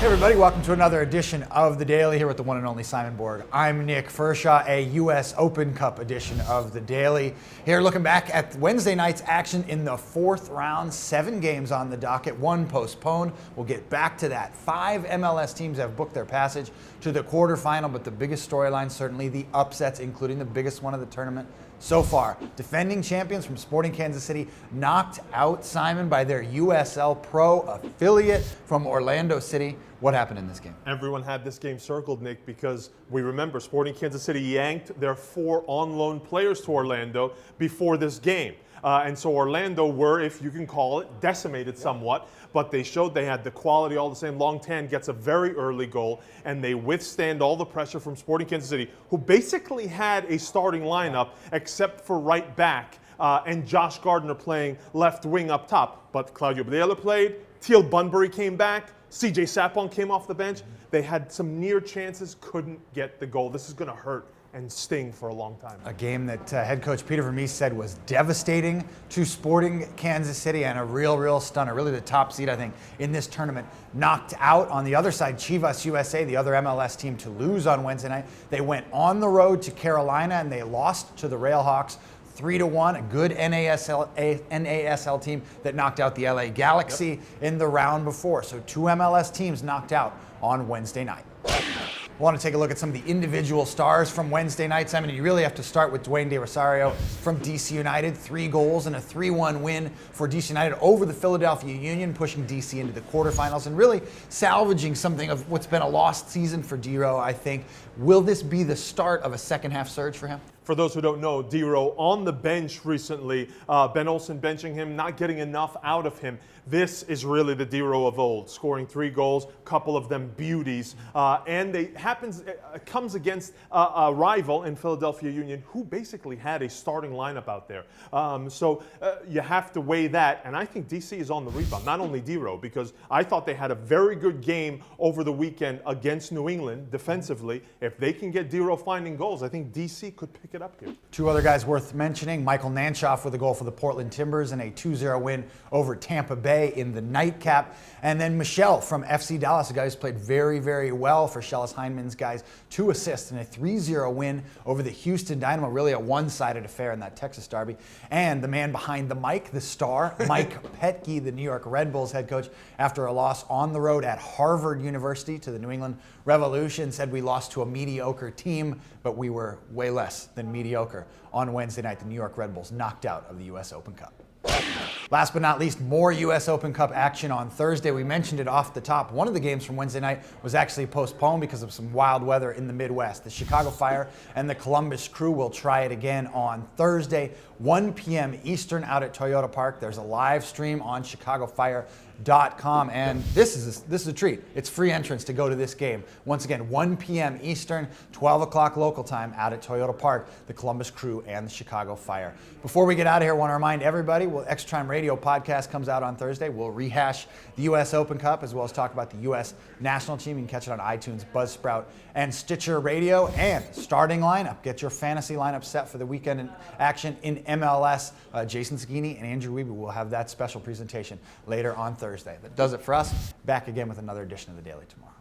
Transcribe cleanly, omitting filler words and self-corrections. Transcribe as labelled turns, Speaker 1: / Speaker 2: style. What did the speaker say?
Speaker 1: Hey everybody, welcome to another edition of The Daily here with the one and only Simon Borg. I'm Nick Fershaw, a U.S. Open Cup edition of The Daily. Here looking back at Wednesday night's action in the fourth round. 7 games on the docket, 1 postponed. We'll get back to that. 5 MLS teams have booked their passage to the quarterfinal, but the biggest storyline, certainly the upsets, including the biggest one of the tournament so far. Defending champions from Sporting Kansas City knocked out, Simon, by their USL Pro affiliate from Orlando City. What happened in this game?
Speaker 2: Everyone had this game circled, Nick, because we remember Sporting Kansas City yanked their 4 on-loan players to Orlando before this game. And so Orlando were, if you can call it, decimated somewhat, but they showed they had the quality all the same. Long Tan gets a very early goal, and they withstand all the pressure from Sporting Kansas City, who basically had a starting lineup except for right back and Josh Gardner playing left wing up top. But Claudio Badela played, Teal Bunbury came back, CJ Sapong came off the bench. They had some near chances, couldn't get the goal. This is going to hurt and sting for a long time.
Speaker 1: A game that head coach Peter Vermees said was devastating to Sporting Kansas City and a real stunner. Really the top seed, I think, in this tournament. Knocked out. On the other side, Chivas USA, the other MLS team to lose on Wednesday night. They went on the road to Carolina and they lost to the Railhawks 3-1, a good NASL team that knocked out the LA Galaxy in the round before. So 2 MLS teams knocked out on Wednesday night. I want to take a look at some of the individual stars from Wednesday night. Simon, you really have to start with Dwayne Rosario from DC United. 3 goals and a 3-1 win for DC United over the Philadelphia Union, pushing DC into the quarterfinals and really salvaging something of what's been a lost season for D-Ro, I think. Will this be the start of a second-half surge for him?
Speaker 2: For those who don't know, D-Ro on the bench recently, Ben Olsen benching him, not getting enough out of him. This is really the D-Ro of old, scoring 3 goals, a couple of them beauties, and it comes against a rival in Philadelphia Union who basically had a starting lineup out there. So you have to weigh that, and I think DC is on the rebound, not only D-Ro, because I thought they had a very good game over the weekend against New England defensively. If they can get D-Ro finding goals, I think DC could pick it up here.
Speaker 1: 2 other guys worth mentioning. Michael Nanchoff with a goal for the Portland Timbers and a 2-0 win over Tampa Bay in the nightcap. And then Michel from FC Dallas, a guy who's played very well for Schellas Heineman's guys. 2 assists and a 3-0 win over the Houston Dynamo. Really a one-sided affair in that Texas derby. And the man behind the mic, the star, Mike Petke, the New York Red Bulls head coach, after a loss on the road at Harvard University to the New England Revolution, said we lost to a mediocre team, but we were way less than mediocre. On Wednesday night, the New York Red Bulls knocked out of the U.S. Open Cup. Last but not least, more U.S. Open Cup action on Thursday. We mentioned it off the top. One of the games from Wednesday night was actually postponed because of some wild weather in the Midwest. The Chicago Fire and the Columbus Crew will try it again on Thursday, 1 p.m. Eastern out at Toyota Park. There's a live stream on ChicagoFire.com, and this is a treat. It's free entrance to go to this game. Once again, 1 p.m. Eastern, 12 o'clock local time out at Toyota Park, the Columbus Crew and the Chicago Fire. Before we get out of here, I want to remind everybody, Extra Time Radio podcast comes out on Thursday. We'll rehash the U.S. Open Cup as well as talk about the U.S. national team. You can catch it on iTunes, Buzzsprout, and Stitcher Radio. And starting lineup. Get your fantasy lineup set for the weekend in action in MLS. Jason Zagini and Andrew Wiebe will have that special presentation later on Thursday. That does it for us. Back again with another edition of The Daily tomorrow.